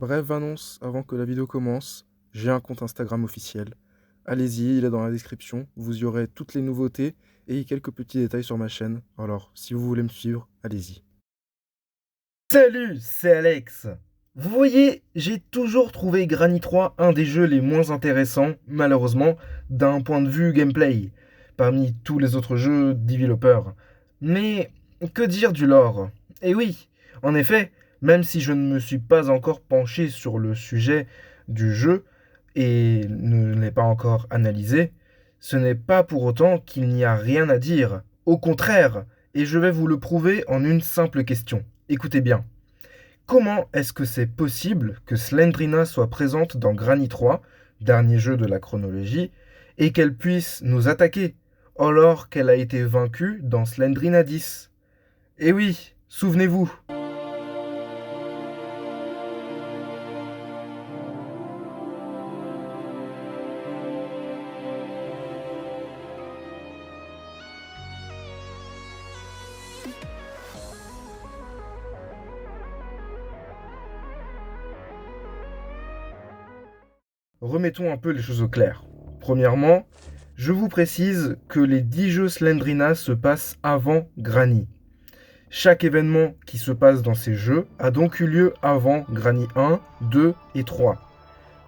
Brève annonce avant que la vidéo commence, j'ai un compte Instagram officiel. Allez-y, il est dans la description, vous y aurez toutes les nouveautés et quelques petits détails sur ma chaîne. Alors, si vous voulez me suivre, allez-y. Salut, c'est Alex. Vous voyez, j'ai toujours trouvé Granny 3 un des jeux les moins intéressants, malheureusement, d'un point de vue gameplay, parmi tous les autres jeux développeurs. Mais que dire du lore? Eh oui, en effet, même si je ne me suis pas encore penché sur le sujet du jeu et ne l'ai pas encore analysé, ce n'est pas pour autant qu'il n'y a rien à dire. Au contraire, et je vais vous le prouver en une simple question. Écoutez bien. Comment est-ce que c'est possible que Slendrina soit présente dans Granny 3, dernier jeu de la chronologie, et qu'elle puisse nous attaquer, alors qu'elle a été vaincue dans Slendrina 10? Eh oui, souvenez-vous. Remettons un peu les choses au clair. Premièrement, je vous précise que les 10 jeux Slendrina se passent avant Granny. Chaque événement qui se passe dans ces jeux a donc eu lieu avant Granny 1, 2 et 3.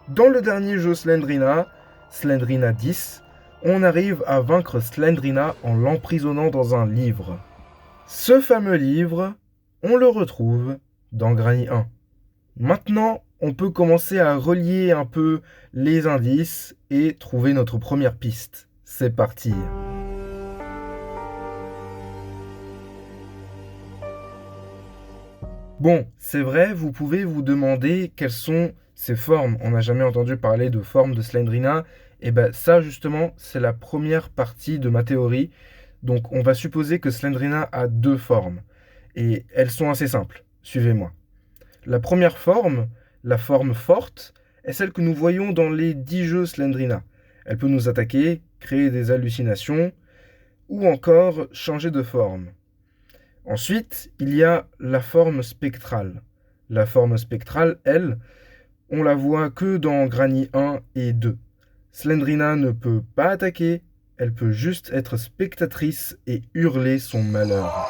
Dans le dernier jeu Slendrina, Slendrina 10, on arrive à vaincre Slendrina en l'emprisonnant dans un livre. Ce fameux livre, on le retrouve dans Granny 1. Maintenant, on peut commencer à relier un peu les indices et trouver notre première piste. C'est parti. Bon, c'est vrai, vous pouvez vous demander quelles sont ces formes. On n'a jamais entendu parler de formes de Slendrina. Et ben ça, justement, c'est la première partie de ma théorie. Donc, on va supposer que Slendrina a deux formes. Et elles sont assez simples. Suivez-moi. La première forme, la forme forte, est celle que nous voyons dans les 10 jeux Slendrina. Elle peut nous attaquer, créer des hallucinations, ou encore changer de forme. Ensuite, il y a la forme spectrale. La forme spectrale, elle, on la voit que dans Granny 1 et 2. Slendrina ne peut pas attaquer, elle peut juste être spectatrice et hurler son malheur.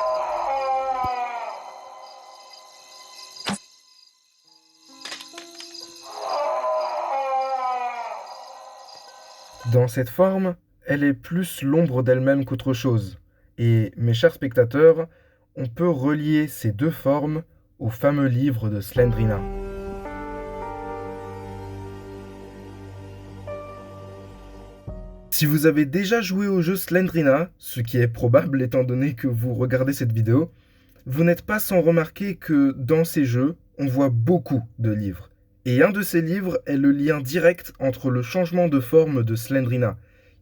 Dans cette forme, elle est plus l'ombre d'elle-même qu'autre chose. Et mes chers spectateurs, on peut relier ces deux formes au fameux livre de Slendrina. Si vous avez déjà joué au jeu Slendrina, ce qui est probable étant donné que vous regardez cette vidéo, vous n'êtes pas sans remarquer que dans ces jeux, on voit beaucoup de livres. Et un de ces livres est le lien direct entre le changement de forme de Slendrina.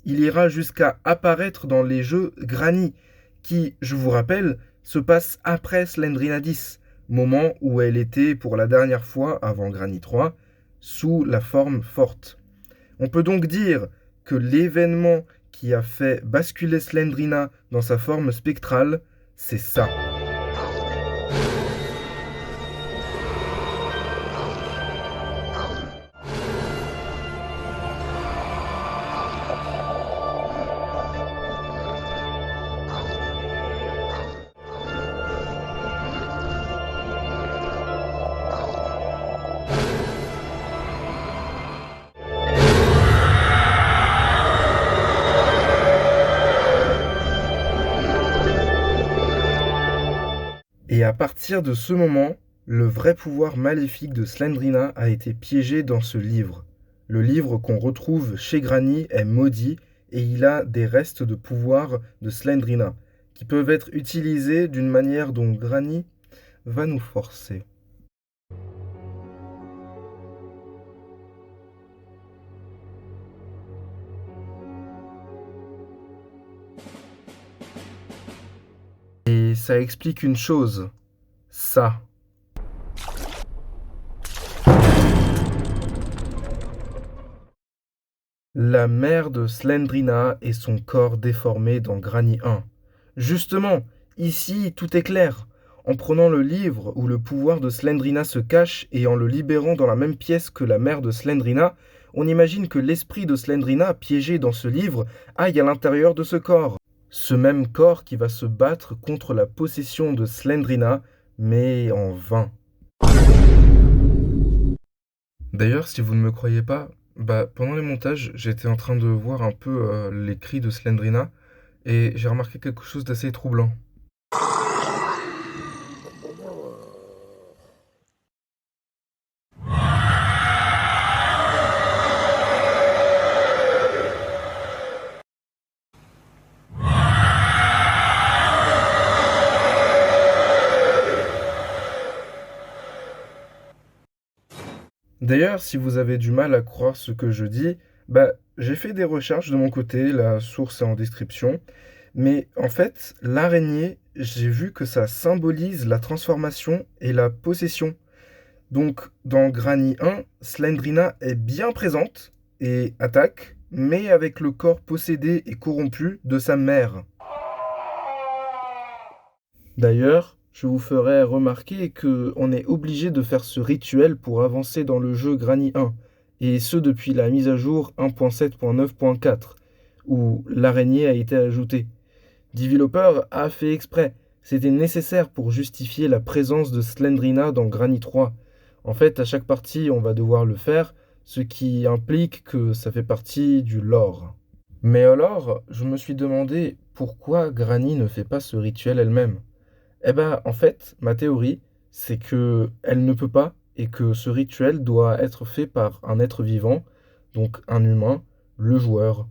Il ira jusqu'à apparaître dans les jeux Granny, qui, je vous rappelle, se passe après Slendrina 10, moment où elle était pour la dernière fois avant Granny 3, sous la forme forte. On peut donc dire que l'événement qui a fait basculer Slendrina dans sa forme spectrale, c'est ça. Et à partir de ce moment, le vrai pouvoir maléfique de Slendrina a été piégé dans ce livre. Le livre qu'on retrouve chez Granny est maudit et il a des restes de pouvoir de Slendrina qui peuvent être utilisés d'une manière dont Granny va nous forcer. Et ça explique une chose, ça. La mère de Slendrina et son corps déformé dans Granny 1. Justement, ici, tout est clair. En prenant le livre où le pouvoir de Slendrina se cache et en le libérant dans la même pièce que la mère de Slendrina, on imagine que l'esprit de Slendrina, piégé dans ce livre, aille à l'intérieur de ce corps. Ce même corps qui va se battre contre la possession de Slendrina, mais en vain. D'ailleurs, si vous ne me croyez pas, pendant les montages, j'étais en train de voir un peu les cris de Slendrina et j'ai remarqué quelque chose d'assez troublant. D'ailleurs, si vous avez du mal à croire ce que je dis, j'ai fait des recherches de mon côté, la source est en description, mais en fait, l'araignée, j'ai vu que ça symbolise la transformation et la possession. Donc, dans Granny 1, Slendrina est bien présente et attaque, mais avec le corps possédé et corrompu de sa mère. D'ailleurs, je vous ferai remarquer que on est obligé de faire ce rituel pour avancer dans le jeu Granny 1, et ce depuis la mise à jour 1.7.9.4, où l'araignée a été ajoutée. Developer a fait exprès, c'était nécessaire pour justifier la présence de Slendrina dans Granny 3. En fait, à chaque partie, on va devoir le faire, ce qui implique que ça fait partie du lore. Mais alors, je me suis demandé pourquoi Granny ne fait pas ce rituel elle-même. En fait, ma théorie, c'est que elle ne peut pas et que ce rituel doit être fait par un être vivant, donc un humain, le joueur.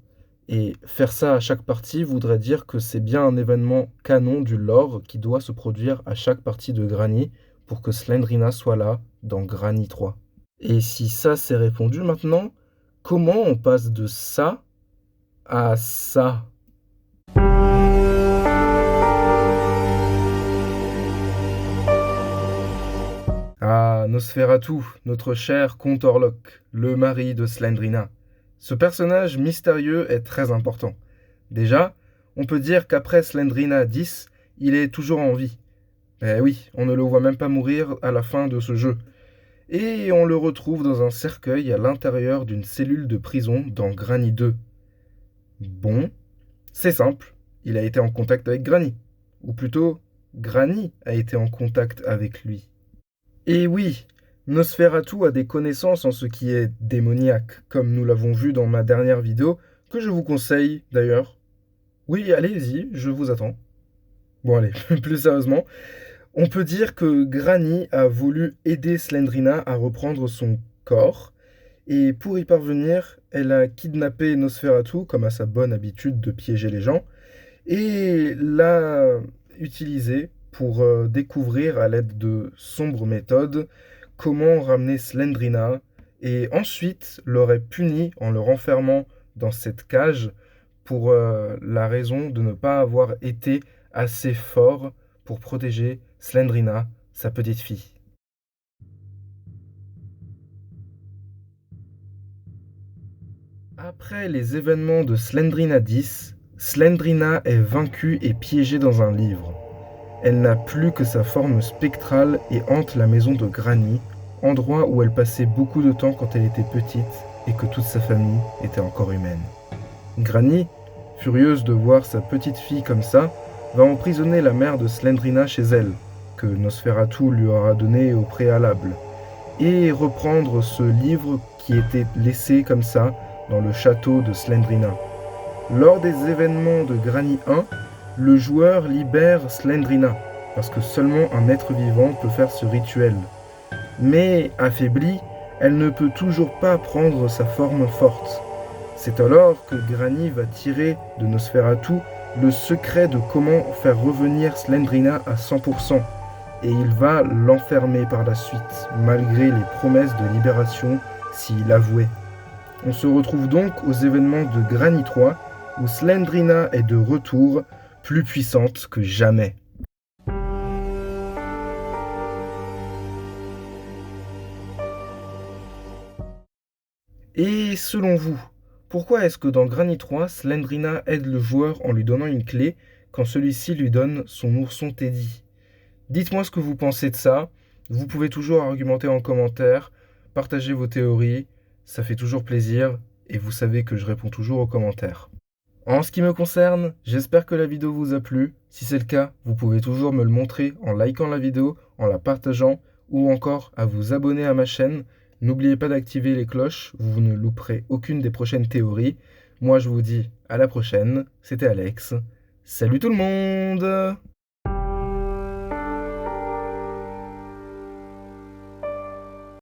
Et faire ça à chaque partie voudrait dire que c'est bien un événement canon du lore qui doit se produire à chaque partie de Granny pour que Slendrina soit là dans Granny 3. Et si ça c'est répondu maintenant, comment on passe de ça à ça? Ah, Nosferatu, notre cher comte Orlok, le mari de Slendrina. Ce personnage mystérieux est très important. Déjà, on peut dire qu'après Slendrina 10, il est toujours en vie. Eh oui, on ne le voit même pas mourir à la fin de ce jeu. Et on le retrouve dans un cercueil à l'intérieur d'une cellule de prison dans Granny 2. Bon, c'est simple, il a été en contact avec Granny. Ou plutôt, Granny a été en contact avec lui. Et oui, Nosferatu a des connaissances en ce qui est démoniaque, comme nous l'avons vu dans ma dernière vidéo, que je vous conseille d'ailleurs. Oui, allez-y, je vous attends. Bon allez, plus sérieusement, on peut dire que Granny a voulu aider Slendrina à reprendre son corps, et pour y parvenir, elle a kidnappé Nosferatu, comme à sa bonne habitude de piéger les gens, et l'a utilisé pour découvrir à l'aide de sombres méthodes comment ramener Slendrina et ensuite l'aurait puni en le renfermant dans cette cage pour la raison de ne pas avoir été assez fort pour protéger Slendrina, sa petite fille. Après les événements de Slendrina 10, Slendrina est vaincue et piégée dans un livre. Elle n'a plus que sa forme spectrale et hante la maison de Granny, endroit où elle passait beaucoup de temps quand elle était petite et que toute sa famille était encore humaine. Granny, furieuse de voir sa petite fille comme ça, va emprisonner la mère de Slendrina chez elle, que Nosferatu lui aura donné au préalable, et reprendre ce livre qui était laissé comme ça dans le château de Slendrina. Lors des événements de Granny 1, le joueur libère Slendrina, parce que seulement un être vivant peut faire ce rituel. Mais affaiblie, elle ne peut toujours pas prendre sa forme forte. C'est alors que Granny va tirer de Nosferatu le secret de comment faire revenir Slendrina à 100%, et il va l'enfermer par la suite, malgré les promesses de libération s'il avouait. On se retrouve donc aux événements de Granny 3, où Slendrina est de retour, plus puissante que jamais. Et selon vous, pourquoi est-ce que dans Granny 3, Slendrina aide le joueur en lui donnant une clé quand celui-ci lui donne son ourson Teddy? Dites-moi ce que vous pensez de ça. Vous pouvez toujours argumenter en commentaire, partager vos théories, ça fait toujours plaisir et vous savez que je réponds toujours aux commentaires. En ce qui me concerne, j'espère que la vidéo vous a plu. Si c'est le cas, vous pouvez toujours me le montrer en likant la vidéo, en la partageant ou encore à vous abonner à ma chaîne. N'oubliez pas d'activer les cloches, vous ne louperez aucune des prochaines théories. Moi je vous dis à la prochaine, c'était Alex. Salut tout le monde!